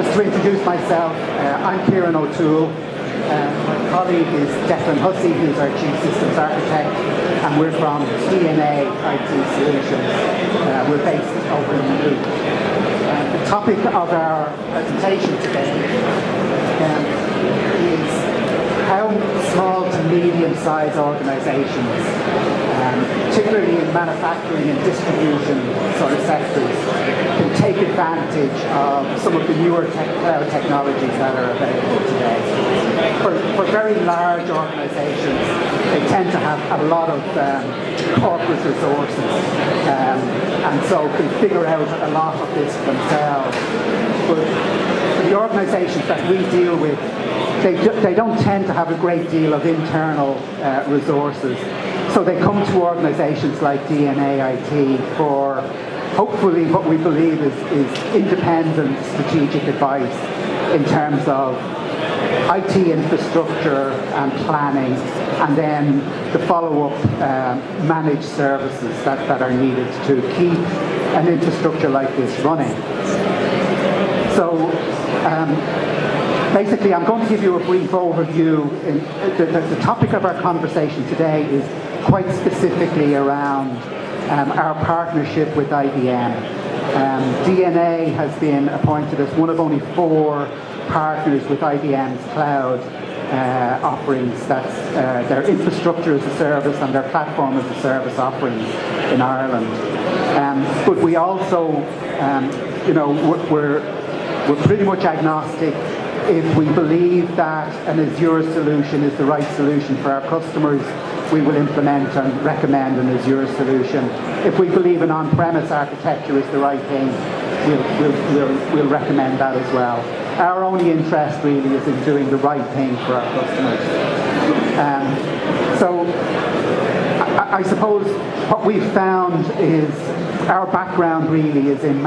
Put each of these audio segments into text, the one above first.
Just to introduce myself, I'm Kieran O'Toole. My colleague is Declan Hussey, who's our Chief Systems Architect, and we're from DNA IT Solutions. We're based over in the Loop. The topic of our presentation today is how small to medium-sized organisations, particularly in manufacturing and distribution sort of sectors, can take advantage of some of the newer cloud technologies that are available today. For very large organisations, they tend to have a lot of corporate resources, and so can figure out a lot of this themselves. But for the organisations that we deal with, they don't tend to have a great deal of internal resources. So they come to organisations like DNA IT for hopefully what we believe is independent strategic advice in terms of IT infrastructure and planning, and then the follow-up managed services that are needed to keep an infrastructure like this running. So basically, I'm going to give you a brief overview. The topic of our conversation today is quite specifically around our partnership with IBM. DNA has been appointed as one of only 4 partners with IBM's cloud offerings. That's their infrastructure as a service and their platform as a service offerings in Ireland. But we also, we're pretty much agnostic. If we believe that an Azure solution is the right solution for our customers, we will implement and recommend an Azure solution. If we believe an on-premise architecture is the right thing, we'll recommend that as well. Our only interest really is in doing the right thing for our customers. So I suppose what we've found is our background really is in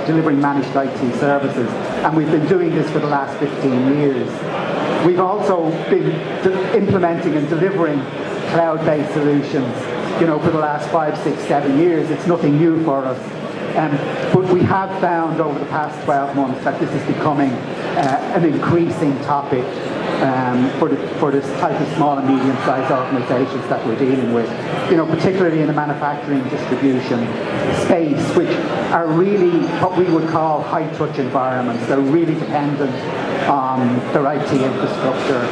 delivering managed IT services, and we've been doing this for the last 15 years. We've also been implementing and delivering cloud-based solutions, for the last 5, 6, 7 years. It's nothing new for us. But we have found over the past 12 months that this is becoming an increasing topic for this type of small and medium-sized organisations that we're dealing with, particularly in the manufacturing distribution space, which are really what we would call high-touch environments. They're really dependent on their IT infrastructure.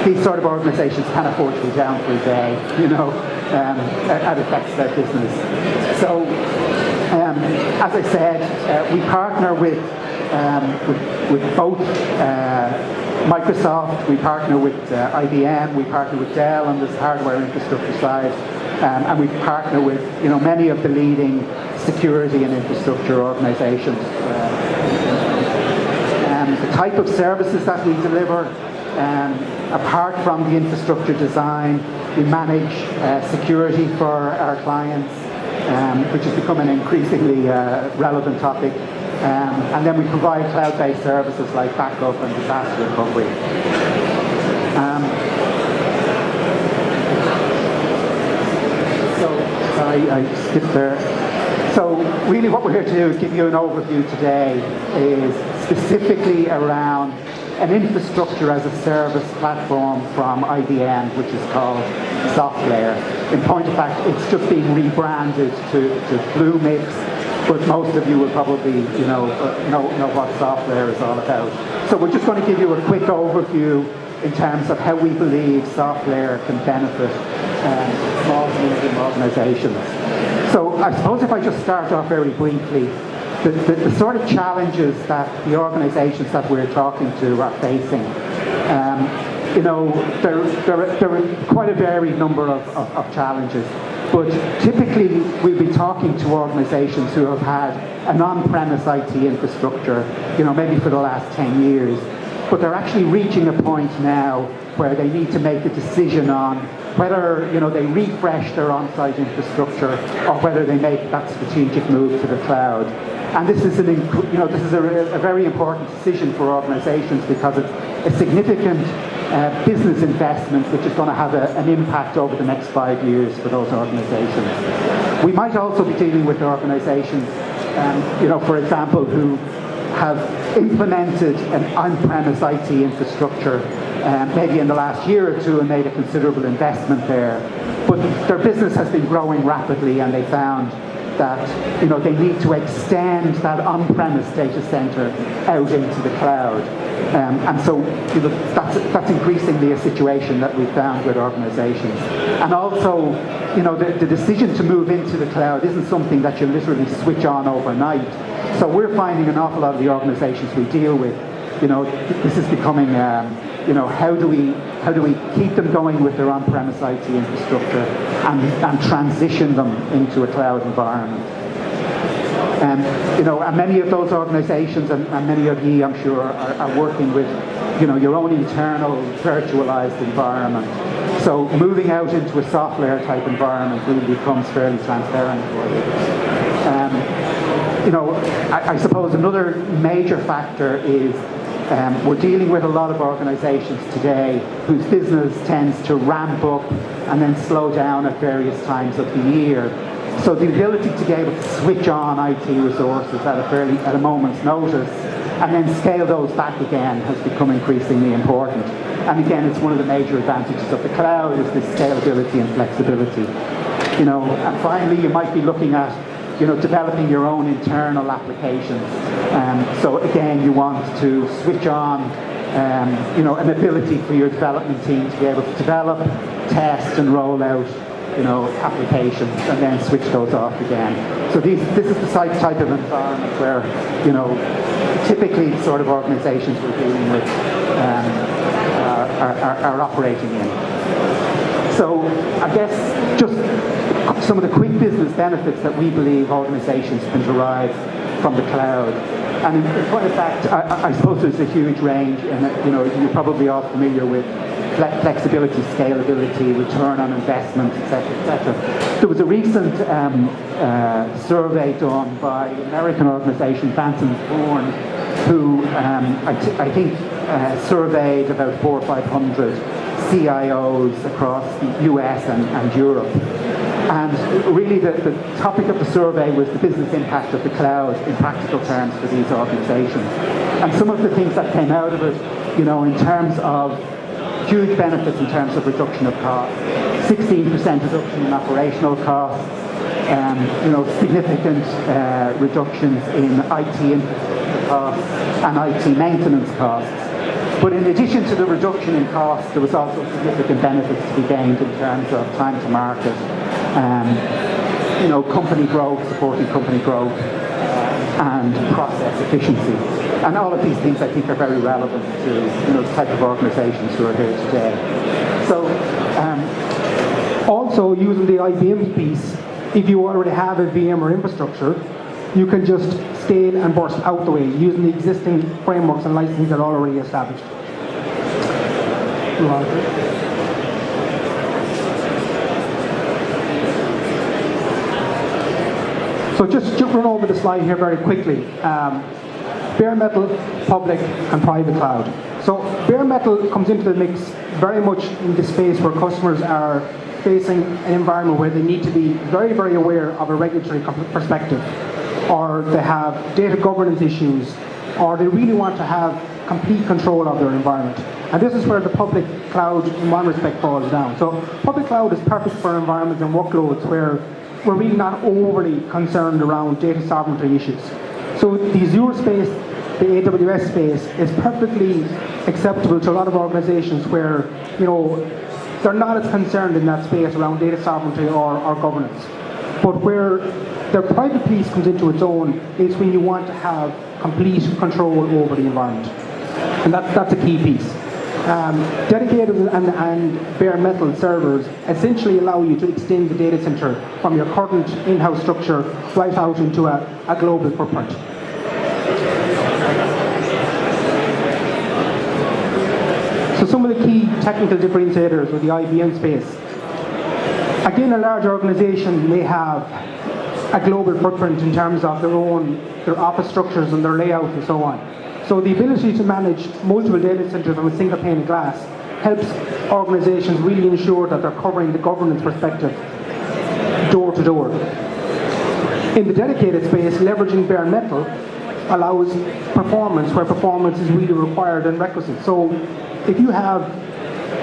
These sort of organisations can't afford to be down for a day, that affects their business. So, as I said, we partner with both Microsoft, we partner with IBM, we partner with Dell on this hardware infrastructure side, and we partner with many of the leading security and infrastructure organisations. The type of services that we deliver, apart from the infrastructure design, we manage security for our clients, which has become an increasingly relevant topic. And then we provide cloud-based services like backup and disaster recovery. Sorry, I skipped there. So really what we're here to do is give you an overview today is specifically around an infrastructure as a service platform from IBM, which is called Softlayer. In point of fact, it's just been rebranded to Bluemix, but most of you will probably know what Softlayer is all about. So we're just going to give you a quick overview in terms of how we believe Softlayer can benefit small to medium organisations. So I suppose if I just start off very briefly, the sort of challenges that the organisations that we're talking to are facing, there are quite a varied number of challenges. But typically, we'll be talking to organisations who have had an on-premise IT infrastructure, maybe for the last 10 years. But they're actually reaching a point now where they need to make a decision on whether they refresh their on-site infrastructure or whether they make that strategic move to the cloud. And this is a very important decision for organisations because it's a significant business investment which is going to have an impact over the next 5 years for those organisations. We might also be dealing with organisations, for example, who have implemented an on-premise IT infrastructure maybe in the last year or two and made a considerable investment there. But their business has been growing rapidly, and they found that they need to extend that on-premise data center out into the cloud. And so that's increasingly a situation that we've found with organizations. And also, the decision to move into the cloud isn't something that you literally switch on overnight. So we're finding an awful lot of the organizations we deal with, this is becoming, how do we keep them going with their on-premise IT infrastructure and transition them into a cloud environment. And many of those organizations and many of you, I'm sure, are working with, your own internal virtualized environment. So moving out into a software type environment really becomes fairly transparent for you. I suppose another major factor is we're dealing with a lot of organizations today whose business tends to ramp up and then slow down at various times of the year. So the ability to be able to switch on IT resources at a moment's notice and then scale those back again has become increasingly important. And again, it's one of the major advantages of the cloud is this scalability and flexibility. And finally, you might be looking at developing your own internal applications. So again, you want to switch on, an ability for your development team to be able to develop, test, and roll out, applications, and then switch those off again. So this is the type of environment where, typically the sort of organizations we're dealing with are operating in. So I guess just some of the quick business benefits that we believe organizations can derive from the cloud. And in point of fact, I suppose there's a huge range, and you're probably all familiar with flexibility, scalability, return on investment, etc., etc. There was a recent survey done by an American organization, Bantam Thorne, who I think surveyed about 400 or 500 CIOs across the US and Europe. And really the topic of the survey was the business impact of the cloud in practical terms for these organizations. And some of the things that came out of it, in terms of huge benefits in terms of reduction of costs, 16% reduction in operational costs, significant reductions in IT infrastructure costs and IT maintenance costs. But in addition to the reduction in costs, there was also significant benefits to be gained in terms of time to market, company growth, supporting company growth, and process efficiency. And all of these things, I think, are very relevant to the type of organizations who are here today. So, also using the IBM piece, if you already have a VM or infrastructure, you can just scale and burst out the way using the existing frameworks and licenses that are already established. So just run over the slide here very quickly. Bare metal, public and private cloud. So bare metal comes into the mix very much in the space where customers are facing an environment where they need to be very, very aware of a regulatory perspective, or they have data governance issues, or they really want to have complete control of their environment. And this is where the public cloud, in one respect, falls down. So public cloud is perfect for environments and workloads where we're really not overly concerned around data sovereignty issues. So the Azure space, the AWS space, is perfectly acceptable to a lot of organizations where, they're not as concerned in that space around data sovereignty or governance. But where their private piece comes into its own is when you want to have complete control over the environment. And that's a key piece. Dedicated and bare metal servers essentially allow you to extend the data center from your current in-house structure right out into a global footprint. So some of the key technical differentiators with the IBM space. Again, a large organization may have a global footprint in terms of their office structures and their layout and so on. So the ability to manage multiple data centers on a single pane of glass helps organizations really ensure that they're covering the governance perspective door to door. In the dedicated space, leveraging bare metal allows performance where performance is really required and requisite. So if you have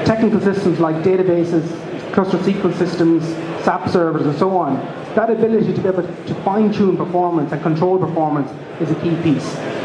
technical systems like databases, cluster SQL systems, SAP servers, and so on, that ability to be able to fine-tune performance and control performance is a key piece.